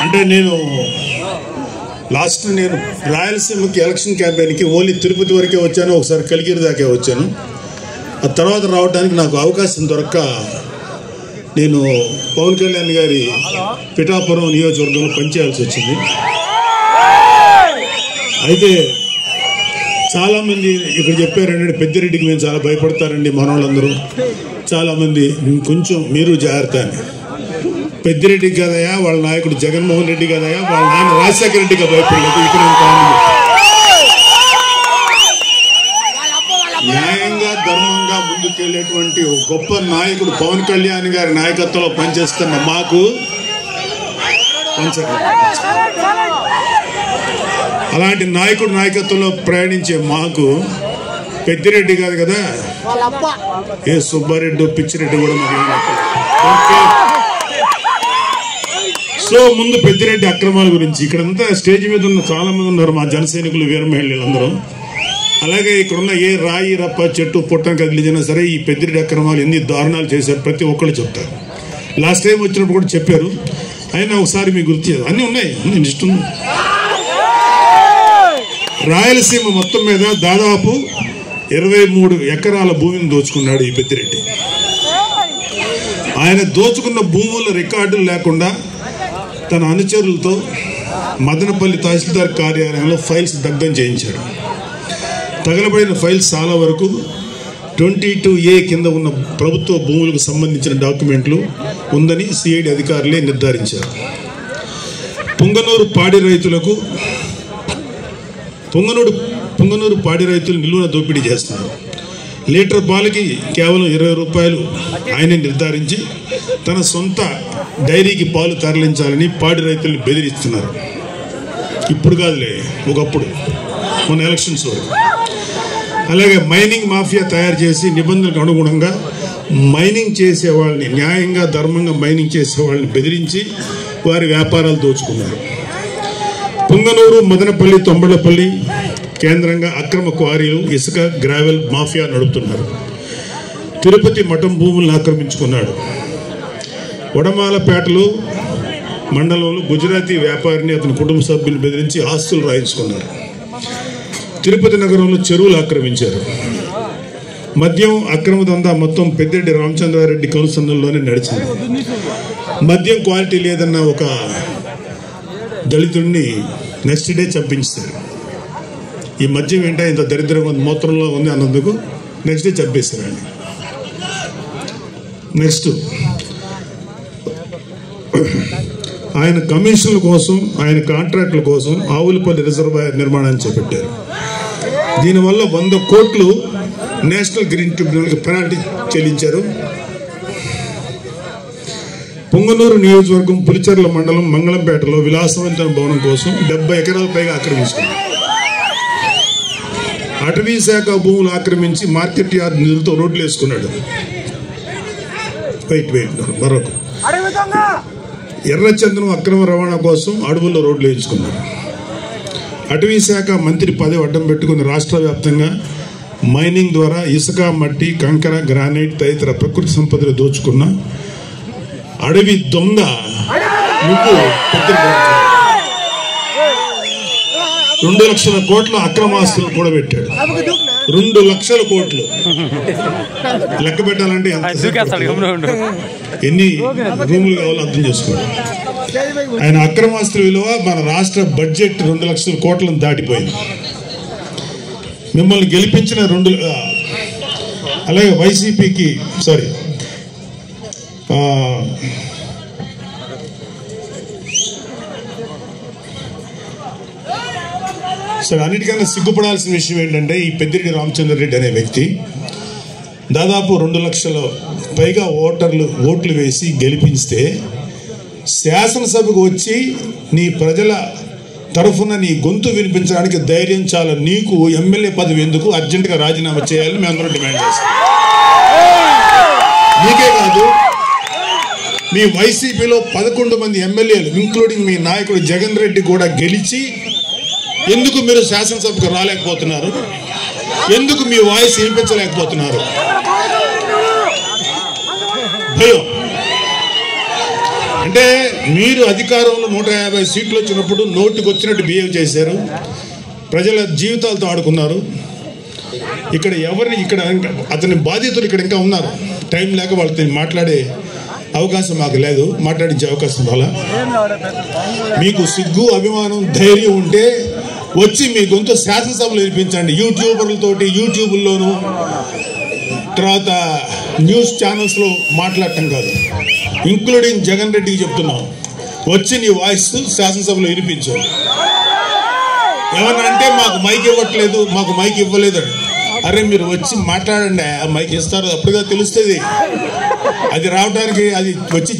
అంటే నేను రాయలసీమకి ఎలక్షన్ క్యాంపెయిన్కి ఓన్లీ తిరుపతి వరకే వచ్చాను, ఒకసారి కలిగిరి దాకే వచ్చాను. ఆ తర్వాత రావడానికి నాకు అవకాశం దొరక్క నేను పవన్ కళ్యాణ్ గారి పిఠాపురం నియోజకవర్గంలో పనిచేయాల్సి వచ్చింది. అయితే చాలామంది ఇక్కడ చెప్పారండి, పెద్దిరెడ్డికి మేము చాలా భయపడతారండి మన వాళ్ళందరూ. చాలామంది కొంచెం మీరు జాగ్రత్త అని. పెద్దిరెడ్డి కదయా వాళ్ళ నాయకుడు జగన్మోహన్ రెడ్డి కదయా వాళ్ళ నాయన రాజశేఖర రెడ్డిగా భయపడలేదు. ఇక్కడ న్యాయంగా ధర్మంగా ముందుకెళ్లేటువంటి గొప్ప నాయకుడు పవన్ కళ్యాణ్ గారి నాయకత్వంలో పనిచేస్తున్న మాకు అలాంటి నాయకుడు నాయకత్వంలో ప్రయాణించే మాకు పెద్దిరెడ్డి కాదు కదా, ఏ సుబ్బారెడ్డి పిచ్చిరెడ్డి కూడా మాకు. సో ముందు పెద్దిరెడ్డి అక్రమాల గురించి ఇక్కడంతా స్టేజ్ మీద ఉన్న చాలా మంది ఉన్నారు మా జన సైనికులు, వీర మహిళలందరూ. అలాగే ఇక్కడున్న ఏ రాయి రప్ప చెట్టు పుట్టం కదిలించినా సరే ఈ పెద్దిరెడ్డి అక్రమాలు ఎన్ని దారుణాలు చేశారు ప్రతి ఒక్కళ్ళు చెప్తారు. లాస్ట్ టైం వచ్చినప్పుడు కూడా చెప్పారు, అయినా ఒకసారి మీకు గుర్తు అన్నీ ఉన్నాయి, అన్ని ఇష్టం. రాయలసీమ మొత్తం మీద దాదాపు 23 ఎకరాల భూమిని దోచుకున్నాడు ఈ పెద్దిరెడ్డి. ఆయన దోచుకున్న భూముల రికార్డులు లేకుండా తన అనుచరులతో మదనపల్లి తహసీల్దార్ కార్యాలయంలో ఫైల్స్ దగ్ధం చేయించాడు. తగలబడిన ఫైల్స్ చాలా వరకు 22A కింద ఉన్న ప్రభుత్వ భూములకు సంబంధించిన డాక్యుమెంట్లు ఉందని సిఐడి అధికారులే నిర్ధారించారు. పుంగనూరు పాడి రైతులు నిలువున దోపిడీ చేస్తున్నారు. లీటర్ పాలకి కేవలం 20 రూపాయలు ఆయన నిర్ధారించి తన సొంత డైరీకి పాలు తరలించాలని పాడి రైతుల్ని బెదిరిస్తున్నారు. ఇప్పుడు కాదులే, ఒకప్పుడు మన ఎలక్షన్స్ వరకు. అలాగే మైనింగ్ మాఫియా తయారు చేసి నిబంధనలకు అనుగుణంగా మైనింగ్ చేసే వాళ్ళని, న్యాయంగా ధర్మంగా మైనింగ్ చేసే వాళ్ళని బెదిరించి వారి వ్యాపారాలు దోచుకున్నారు. పుంగనూరు, మదనపల్లి, తొంబళ్ళపల్లి కేంద్రంగా అక్రమ క్వారీలు, ఇసుక, గ్రావెల్ మాఫియా నడుపుతున్నారు. తిరుపతి మఠం భూములను ఆక్రమించుకున్నాడు. వడమాలపేటలో మండలంలో గుజరాతీ వ్యాపారిని అతని కుటుంబ సభ్యులు బెదిరించి ఆస్తులు రాయించుకున్నారు. తిరుపతి నగరంలో చెరువులు ఆక్రమించారు. మద్యం అక్రమ దందా మొత్తం పెద్దిరెడ్డి రామచంద్రారెడ్డి కనుసంధంలోనే నడిచింది. మద్యం క్వాలిటీ లేదన్న ఒక దళితుడిని నెక్స్ట్ డే చంపించారు. ఈ మద్యం ఏంటో ఇంత దరిద్రంగా మూత్రంలో ఉంది అన్నందుకు నెక్స్ట్ డే చంపేశారండి. నెక్స్ట్ ఆయన కమిషన్ల కోసం, ఆయన కాంట్రాక్టుల కోసం ఆవులపల్లి రిజర్వాయర్ నిర్మాణాన్ని చేపట్టారు. దీనివల్ల 100 కోట్లు నేషనల్ గ్రీన్ ట్రిబ్యునల్కి పెనాల్టీ చెల్లించారు. పొంగనూరు నియోజకవర్గం పులిచెర్ల మండలం మంగళంపేటలో విలాసవంతమైన భవనం కోసం 70 ఎకరాల పైగా ఆక్రమించుకున్నారు. అటవీ శాఖ భూములు ఆక్రమించి మార్కెట్ యార్డ్ నిధులతో రోడ్లు వేసుకున్నాడు. మరొక ఎర్రచందనం అక్రమ రవాణా కోసం అడవుల్లో రోడ్లు వేయించుకున్నారు. అటవీ శాఖ మంత్రి పదవి అడ్డం పెట్టుకుని రాష్ట్ర వ్యాప్తంగా మైనింగ్ ద్వారా ఇసుక, మట్టి, కంకర, గ్రానైట్ తదితర ప్రకృతి సంపదలు దోచుకున్న అడవి దొంగ నువ్వు 2 లక్షల కోట్ల అక్రమాస్తులు కూడా పెట్టాడు. 2 లక్షల కోట్లు లెక్క పెట్టాలంటే ఎన్ని రూములు కావాలో అర్థం చేసుకోండి. ఆయన అక్రమాస్తుల విలువ మన రాష్ట్ర బడ్జెట్ 2 లక్షల కోట్లను దాటిపోయింది. మిమ్మల్ని గెలిపించిన అలాగే వైసీపీకి సరే అన్నిటికన్నా సిగ్గుపడాల్సిన విషయం ఏంటంటే ఈ పెద్దిరెడ్డి రామచంద్రారెడ్డి అనే వ్యక్తి దాదాపు 2 లక్షల పైగా ఓట్లు వేసి గెలిపిస్తే శాసనసభకు వచ్చి నీ ప్రజల తరఫున నీ గొంతు వినిపించడానికి ధైర్యం చాలా. నీకు ఎమ్మెల్యే పదవి ఎందుకు? అర్జెంటుగా రాజీనామా చేయాలని మేము అందరం డిమాండ్ చేస్తాం. నీకే కాదు, మీ వైసీపీలో 11 మంది ఎమ్మెల్యేలు ఇంక్లూడింగ్ మీ నాయకుడు జగన్ రెడ్డి కూడా గెలిచి ఎందుకు మీరు శాసనసభకు రాలేకపోతున్నారు? ఎందుకు మీ వాయిస్ వినిపించలేకపోతున్నారు? భయం. అంటే మీరు అధికారంలో 150 సీట్లు వచ్చినప్పుడు నోటికి వచ్చినట్టు బిహేవ్ చేశారు, ప్రజల జీవితాలతో ఆడుకున్నారు. ఇక్కడ అతని బాధితులు ఇక్కడ ఇంకా ఉన్నారు. టైం లేక వాళ్ళతో మాట్లాడే అవకాశం మాకు లేదు, మాట్లాడించే అవకాశం రాలా. మీకు సిగ్గు, అభిమానం, ధైర్యం ఉంటే వచ్చి మీ గొంతు శాసనసభలో వినిపించండి. యూట్యూబ్లోను తర్వాత న్యూస్ ఛానల్స్లో మాట్లాడటం కాదు. ఇంక్లూడింగ్ జగన్ రెడ్డికి చెప్తున్నాం, వచ్చి నీ వాయిస్ శాసనసభలో వినిపించు. ఏమన్నా అంటే మాకు మైక్ ఇవ్వట్లేదు, మాకు మైక్ ఇవ్వలేదు. అరే మీరు వచ్చి మాట్లాడండి, ఆ మైక్ ఇస్తారు, అప్పుడుగా తెలుస్తుంది. అది రావడానికి, అది వచ్చి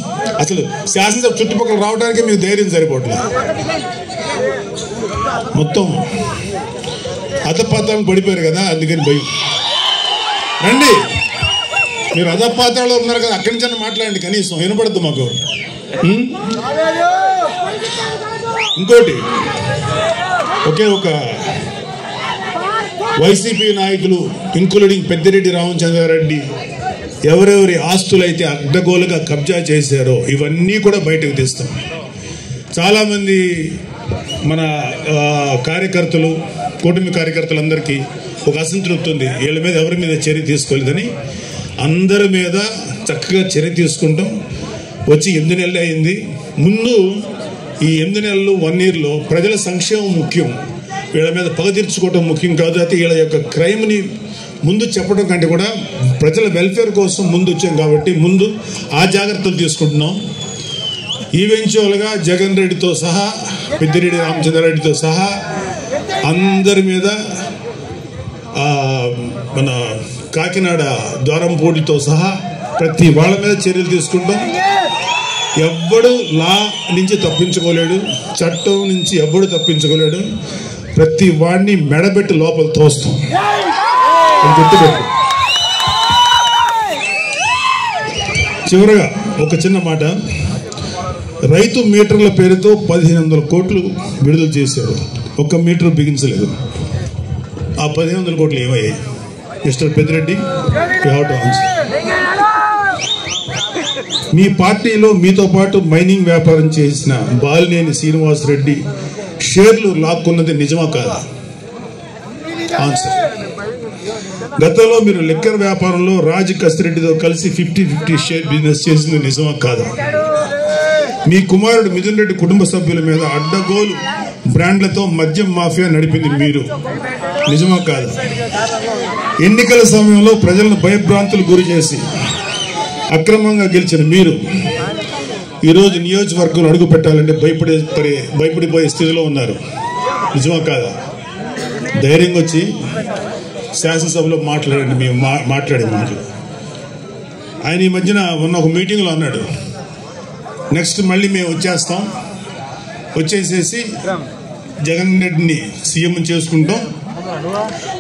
అసలు శాసనసభ చుట్టుపక్కల రావడానికి మీకు ధైర్యం సరిపోవట్లేదు. మొత్తం అధపాతాళం పడిపోయారు కదా, అందుకని భయం. రండి, మీరు అధపాతాళంలో ఉన్నారు కదా, అక్కడి నుంచి మాట్లాడండి, కనీసం వినపడద్దు మాకు. ఇంకోటి, ఒక వైసీపీ నాయకులు ఇంక్లూడింగ్ పెద్దిరెడ్డి రామచంద్రారెడ్డి ఎవరెవరి ఆస్తులైతే అడ్డగోలుగా కబ్జా చేశారో ఇవన్నీ కూడా బయటకు తీస్తాం. చాలామంది మన కార్యకర్తలు, కూటమి కార్యకర్తలందరికీ ఒక అసంతృప్తి ఉంది, వీళ్ళ మీద ఎవరి మీద చర్య తీసుకోలేదని. అందరి మీద చక్కగా చర్య తీసుకుంటాం. వచ్చి 8 నెలలు అయింది. ముందు ఈ 8 నెలలు 1 yearలో ప్రజల సంక్షేమం ముఖ్యం, వీళ్ళ మీద పగ తీర్చుకోవడం ముఖ్యం కాదు. అయితే వీళ్ళ యొక్క క్రైమ్ని ముందు చెప్పడం కంటే కూడా ప్రజల వెల్ఫేర్ కోసం ముందు వచ్చాం కాబట్టి ముందు ఆ జాగ్రత్తలు తీసుకుంటున్నాం. ఈవెన్చువల్గా జగన్ రెడ్డితో సహా, పెద్దిరెడ్డి రామచంద్రారెడ్డితో సహా అందరి మీద, మన కాకినాడ ద్వారంపూడితో సహా ప్రతి వాళ్ళ మీద చర్యలు తీసుకుంటాం. ఎవ్వడు లా నుంచి తప్పించుకోలేడు, చట్టం నుంచి ఎవ్వడు తప్పించుకోలేడు. ప్రతి వాడిని మెడబెట్టి లోపల తోస్తాం. గుర్తుపెట్టు. చివరగా ఒక చిన్న మాట, రైతు మీటర్ల పేరుతో 1500 కోట్లు విడుదల చేశారు, 1 మీటర్ బిగించలేదు. ఆ 1500 కోట్లు ఏమయ్యాయి? Mister Peddireddy, you have to answer. మీ పార్టీలో మీతో పాటు మైనింగ్ వ్యాపారం చేసిన బాలినేని శ్రీనివాసరెడ్డి షేర్లు లాక్కున్నది నిజమా కాదా? ఆన్సర్. గతంలో మీరు లిక్కర్ వ్యాపారంలో రాజ్ కసిరెడ్డితో కలిసి 50-50 షేర్ బిజినెస్ చేసింది నిజమా కాదా? మీ కుమారుడు మిథున్ రెడ్డి కుటుంబ సభ్యుల మీద అడ్డగోలు బ్రాండ్లతో మద్యం మాఫియా నడిపింది మీరు, నిజమా కాదా? ఎన్నికల సమయంలో ప్రజలను భయభ్రాంతులు గురి చేసి అక్రమంగా గెలిచిన మీరు ఈరోజు నియోజకవర్గంలో అడుగు పెట్టాలంటే భయపడిపోయే స్థితిలో ఉన్నారు, నిజమా కాదా? ధైర్యంగా వచ్చి శాసనసభలో మాట్లాడండి. మేము మాట్లాడే మాటలు. ఆయన ఈ మధ్యన ఉన్న ఒక మీటింగ్లో అన్నాడు, నెక్స్ట్ మళ్ళీ మేము వచ్చేసేసి జగన్ రెడ్డిని సీఎం చేసుకుంటాం.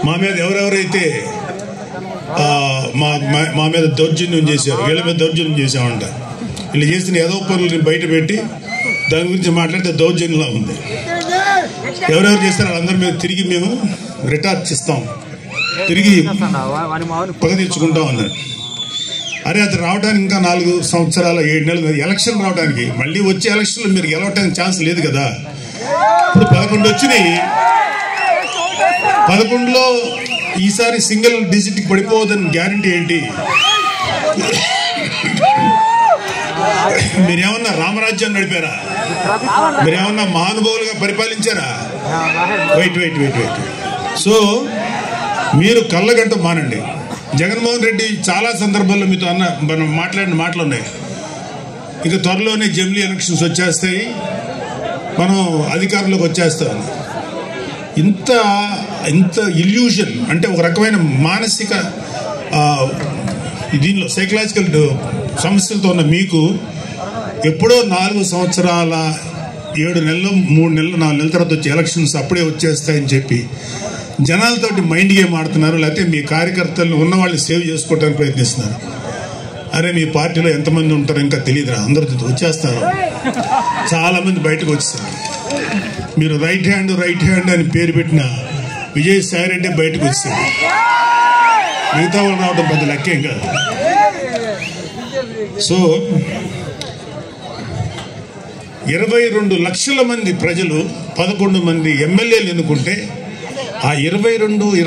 మా మీద ఎవరెవరైతే మా మీద దౌర్జన్యం చేశారు, వీళ్ళ మీద దౌర్జన్యం చేశామంట. వీళ్ళు చేసిన ఏదో పనులని బయట పెట్టి దాని గురించి మాట్లాడితే దౌర్జన్యంలా ఉంది. ఎవరెవరు చేస్తారో వాళ్ళందరి మీద తిరిగి మేము రిటార్చ్ ఇస్తాం, తిరిగి పగ తీర్చుకుంటాం అన్నారు. అరే అది రావడానికి ఇంకా 4 సంవత్సరాల 7 నెలలు, ఎలక్షన్ రావడానికి. మళ్ళీ వచ్చే ఎలక్షన్లో మీరు గెలవడానికి ఛాన్స్ లేదు కదా. ఇప్పుడు 11 వచ్చినాయి, 11లో ఈసారి సింగిల్ డిజిట్కి పడిపోవద్దని గ్యారంటీ ఏంటి? మీరేమన్నా రామరాజ్యాన్ని నడిపారా? మీరేమన్నా మహానుభావులుగా పరిపాలించారా? వెయిట్. సో మీరు కళ్ళగంట మానండి. జగన్మోహన్ రెడ్డి చాలా సందర్భాల్లో మీతో మనం మాట్లాడిన మాటలు ఉన్నాయి. ఇక త్వరలోనే జమిలీ ఎలక్షన్స్ వచ్చేస్తాయి, మనం అధికారంలోకి వచ్చేస్తాం. ఇంత ఇల్యూషన్ అంటే ఒక రకమైన మానసిక దీనిలో సైకలాజికల్ సమస్యలతో ఉన్న మీకు ఎప్పుడో 4 సంవత్సరాల 7 నెలలు 3 నెలలు 4 నెలల తర్వాత వచ్చే ఎలక్షన్స్ అప్పుడే వచ్చేస్తాయని చెప్పి జనాలతోటి మైండ్ గేమ్ ఆడుతున్నారు. లేకపోతే మీ కార్యకర్తలను ఉన్న వాళ్ళని సేవ్ చేసుకోవడానికి ప్రయత్నిస్తున్నారు. అరే మీ పార్టీలో ఎంతమంది ఉంటారో ఇంకా తెలియదురా, అందరూ వచ్చేస్తారు, చాలా మంది బయటకు వచ్చేస్తారు. మీరు రైట్ హ్యాండ్ అని పేరు పెట్టిన విజయసాయి రెడ్డి బయటకు వచ్చారు, మిగతా వాళ్ళు రావడం పెద్ద లెక్కేం కాదు. సో 22 లక్షల మంది ప్రజలు 11 మంది ఎమ్మెల్యేలు ఎన్నుకుంటే ఆ 22